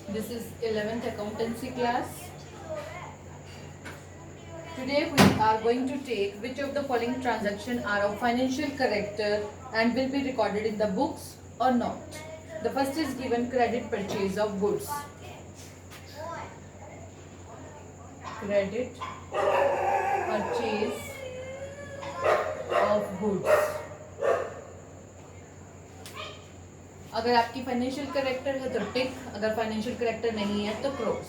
This is 11th accountancy class. Today we are going to take which of the following transactions are of financial character and will be recorded in the books or not. The first is given credit purchase of goods. Credit purchase of goods. अगर आपकी financial character है तो टिक, अगर financial character नहीं है तो cross.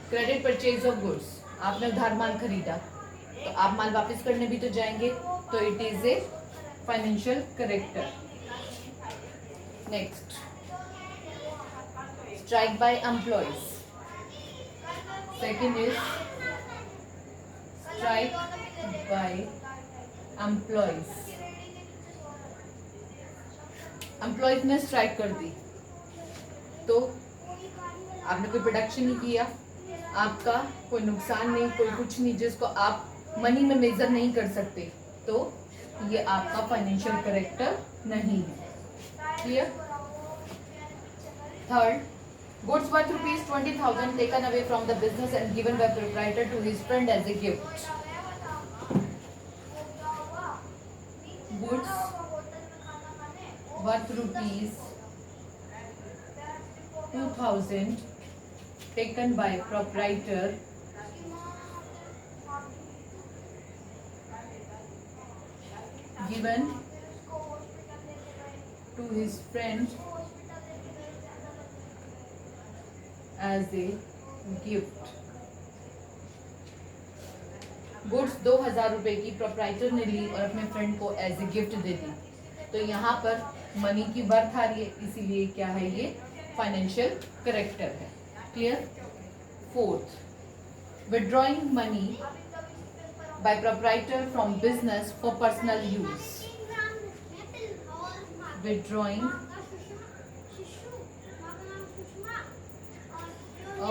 Credit purchase of goods, आपने उधार माल खरीदा तो आप माल वापस करने भी तो जाएंगे, तो it is a financial character. Next, strike by employees. Second is strike by employees. Employees ने स्ट्राइक कर दी तो आपने कोई प्रोडक्शन नहीं किया, आपका कोई नुकसान नहीं, कोई कुछ नहीं, जिसको आप मनी में मेजर नहीं कर सकते, तो ये आपका फाइनेंशियल करेक्टर नहीं है. Clear. Third, goods worth ₹20,000 taken away from the business and given by proprietor to his friend as a gift. Goods worth ₹2,000 taken by proprietor given to his friend as a gift. Goods 2,000 रुपए की proprietor ने ली और अपने friend को as a gift दे दी, तो यहाँ पर money की वर्थ आ रही है, इसीलिए क्या है, ये फाइनेंशियल करेक्टर है. Clear. Fourth, withdrawing money by proprietor from business for personal use. Withdrawing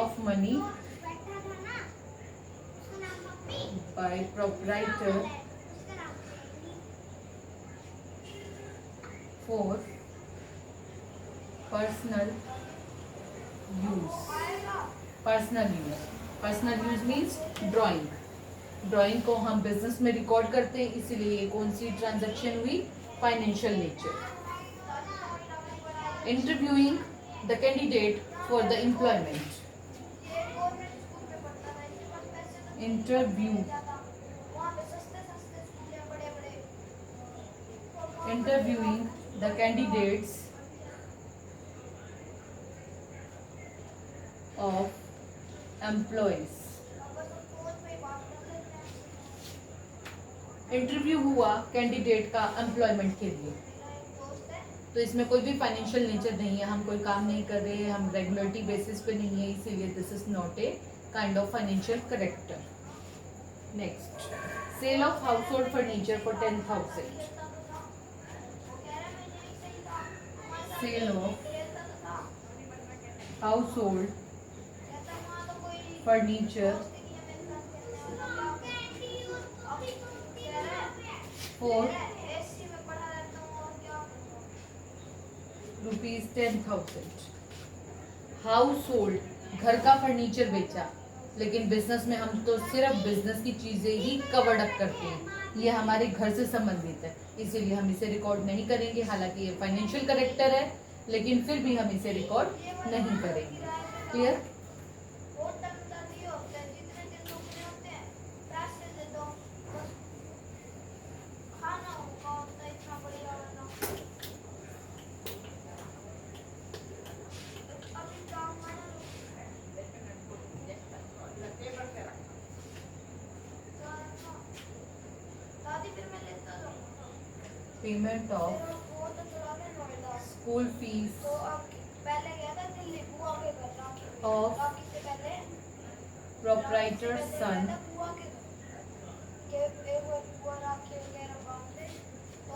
of money by proprietor for personal use. Personal use means drawing. Drawing को हम बिजनेस में रिकॉर्ड करते हैं, इसीलिए ये कौन सी ट्रांजैक्शन हुई, financial nature. Interviewing the candidate for the employment. Interviewing the candidates of employees. Interview हुआ कैंडिडेट का एम्प्लॉयमेंट के लिए, तो इसमें कोई भी फाइनेंशियल नेचर नहीं है, हम कोई काम नहीं कर रहे, हम रेगुलरिटी बेसिस पे नहीं है, इसीलिए this is not a kind of financial character. Next, sale of household furniture for 10,000. Sale of household furniture for ₹10,000. Household, घर का फर्नीचर बेचा, लेकिन बिजनेस में हम तो सिर्फ बिजनेस की चीजें ही कवर्ड अप करते हैं, ये हमारे घर से संबंधित है, इसीलिए हम इसे रिकॉर्ड नहीं करेंगे. हालांकि ये फाइनेंशियल करेक्टर है, लेकिन फिर भी हम इसे रिकॉर्ड नहीं करेंगे. Clear. Payment of school fees of proprietor son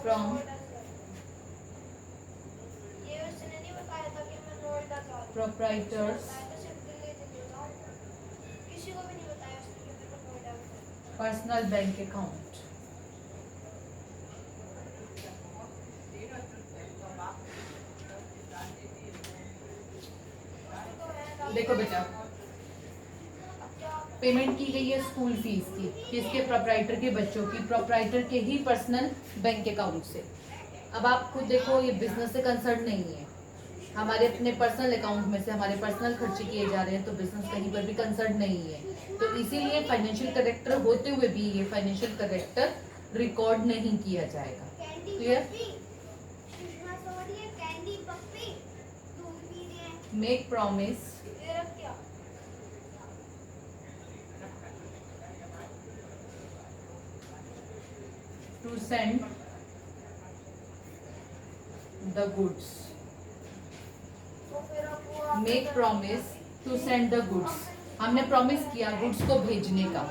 from proprietor's personal bank account. देखो बेटा, पेमेंट की गई है स्कूल फीस की, किसके? प्रोप्राइटर के बच्चों की, प्रोप्राइटर के ही पर्सनल बैंक अकाउंट से। अब आप खुद देखो, ये बिजनेस से कंसर्न नहीं है, हमारे अपने पर्सनल अकाउंट में से हमारे पर्सनल खर्चे किए जा रहे हैं, तो बिजनेस कहीं पर भी कंसर्न नहीं है। तो इसीलिए फाइनेंशियल करेक्टर होते हुए भी ये फाइनेंशियल करेक्टर रिकॉर्ड नहीं किया जाएगा। Clear? Make promise to send the goods. Make promise to send the goods, हमने प्रॉमिस किया गुड्स को भेजने का,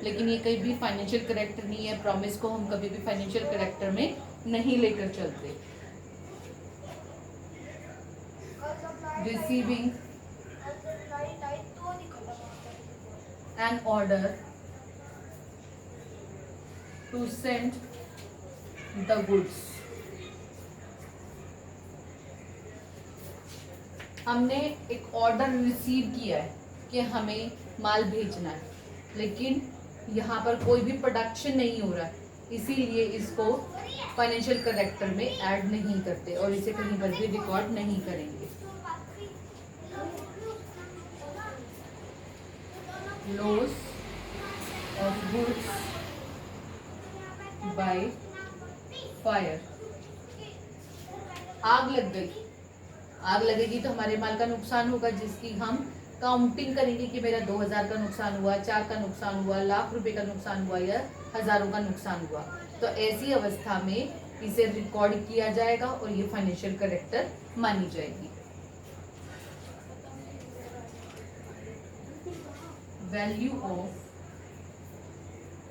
लेकिन ये कहीं भी फाइनेंशियल करेक्टर नहीं है। प्रॉमिस को हम कभी भी फाइनेंशियल करेक्टर में नहीं लेकर चलते। Receiving an order to send the goods, हमने एक ऑर्डर रिसीव किया है कि हमें माल भेजना है, लेकिन यहाँ पर कोई भी प्रोडक्शन नहीं हो रहा है, इसीलिए इसको फाइनेंशियल करेक्टर में ऐड नहीं करते और इसे कहीं पर भी रिकॉर्ड नहीं करेंगे। Loss of goods by fire, आग लग गई, आग लगेगी तो हमारे माल का नुकसान होगा, जिसकी हम काउंटिंग करेंगे कि मेरा 2000 का नुकसान हुआ, 4 का नुकसान हुआ, लाख रुपए का नुकसान हुआ या हजारों का नुकसान हुआ। तो ऐसी अवस्था में इसे रिकॉर्ड किया जाएगा और ये फाइनेंशियल करेक्टर मानी जाएगी। Value of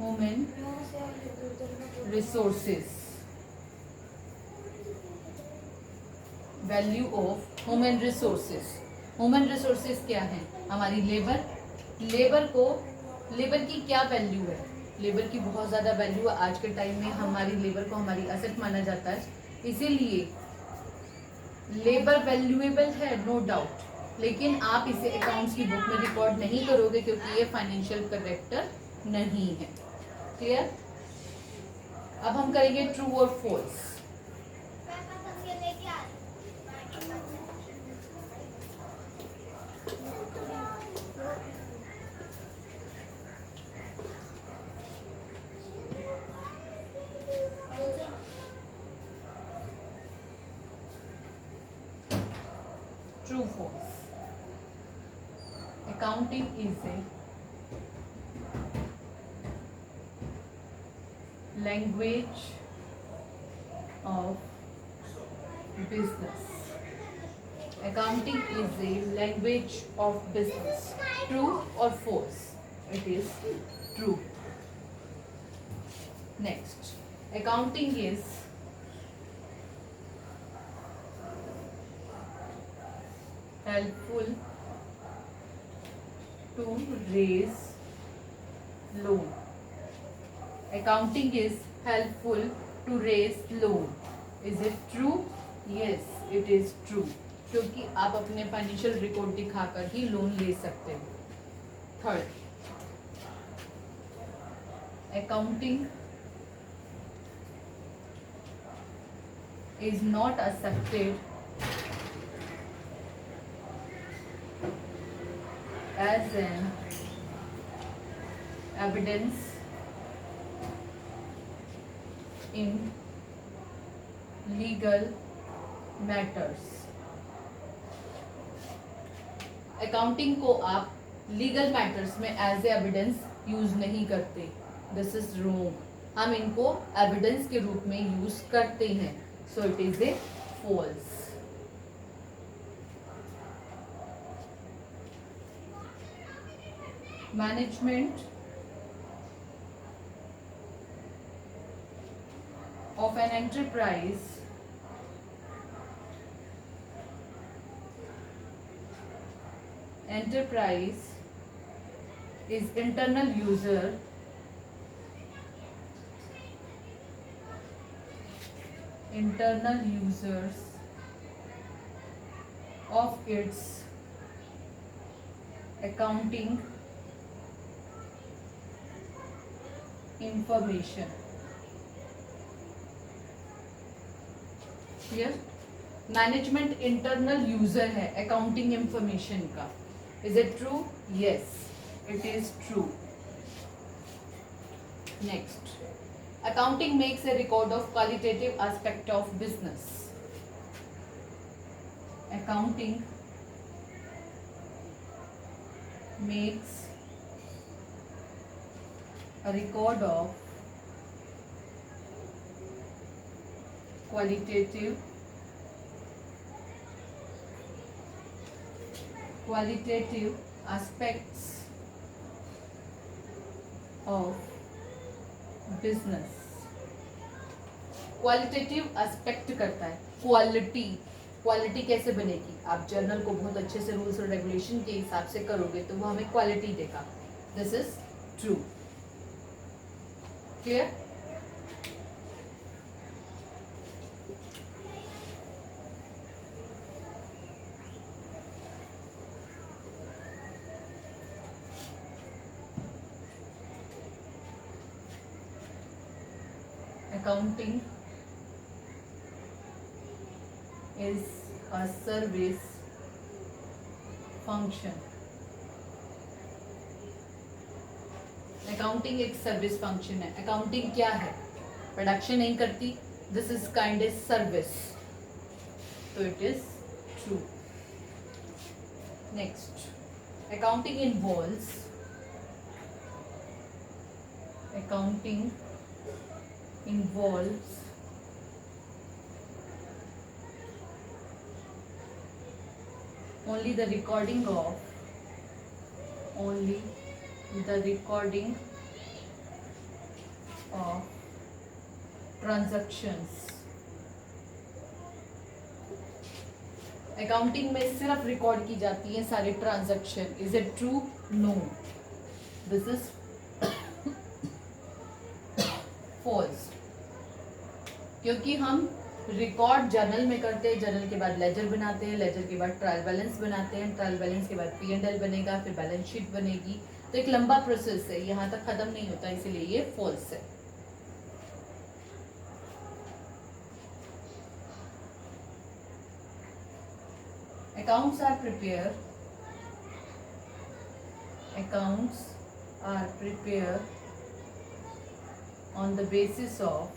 human resources, value of human resources. Human resources क्या है? हमारी लेबर। लेबर की क्या वैल्यू है? लेबर की बहुत ज़्यादा वैल्यू है। आज के टाइम में हमारी लेबर को हमारी असेट माना जाता है, इसीलिए लेबर वैल्यूएबल है, नो डाउट, लेकिन आप इसे अकाउंट्स की बुक में रिकॉर्ड नहीं करोगे क्योंकि ये फाइनेंशियल करेक्टर नहीं है। क्लियर? अब हम करेंगे ट्रू और false. True false. Accounting is a language of business. Accounting is a language of business. True or false? It is true. Next, accounting is helpful to raise loan. Accounting is helpful to raise loan. Is it true? Yes, it is true. क्योंकि आप अपने financial record दिखाकर ही loan ले सकते हो। Third, accounting is not accepted as an evidence in legal matters. Accounting को आप legal matters में एज ए एविडेंस यूज नहीं करते। This is wrong. हम इनको एविडेंस के रूप में यूज करते हैं, so it is a false. Management of an enterprise is internal users of its accounting information. Clear? Management internal user है अकाउंटिंग इंफॉर्मेशन का. Is it true? Yes, it is true. Next, accounting makes a record of qualitative aspect of business. Accounting makes a record of qualitative aspects of business. Qualitative aspect करता है. Quality कैसे बनेगी? आप journal को बहुत अच्छे से रूल्स और रेगुलेशन के हिसाब से करोगे तो वो हमें क्वालिटी देगा. This is true. Clear? Accounting is a service function. Accounting एक सर्विस फंक्शन है. अकाउंटिंग क्या है? प्रोडक्शन नहीं करती. This is kind of service. तो it is true. Next, accounting involves only the recording of transactions. Accounting में सिर्फ record की जाती है सारे transaction. Is it true? No, this is false. क्योंकि हम रिकॉर्ड जर्नल में करते हैं, जर्नल के बाद लेजर बनाते हैं, लेजर के बाद ट्रायल बैलेंस बनाते हैं, ट्रायल बैलेंस के बाद P&L बनेगा, फिर बैलेंस शीट बनेगी. तो एक लंबा प्रोसेस है, यहाँ तक खत्म नहीं होता, इसीलिए ये फॉल्स है. Accounts are prepared on the basis of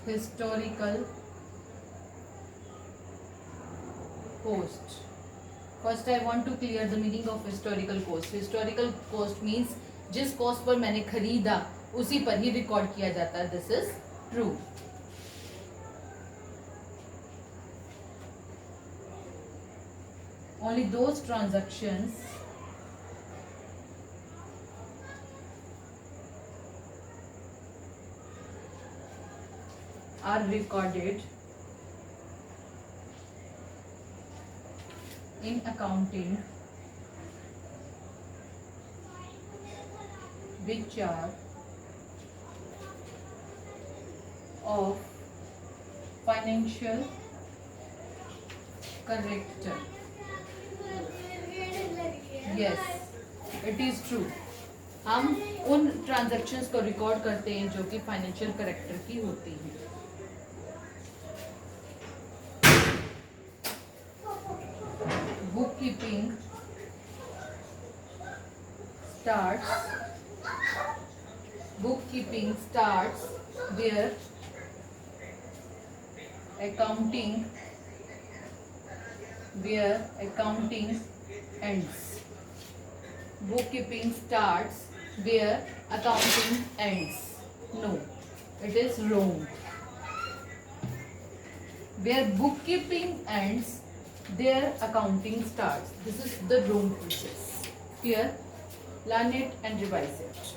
historical cost. First I want to clear the meaning of historical cost. Historical cost means जिस कॉस्ट पर मैंने खरीदा उसी पर ही रिकॉर्ड किया जाता है. This is true. Only those transactions are recorded in accounting which are of financial character. Yes, it is true. हम उन ट्रांजैक्शंस को रिकॉर्ड करते हैं जो कि फाइनेंशियल कैरेक्टर की होती हैं. Bookkeeping starts where accounting ends. Bookkeeping starts where accounting ends. No, it is wrong. Where bookkeeping ends, there accounting starts. This is the wrong process. Clear? Learn it and revise it.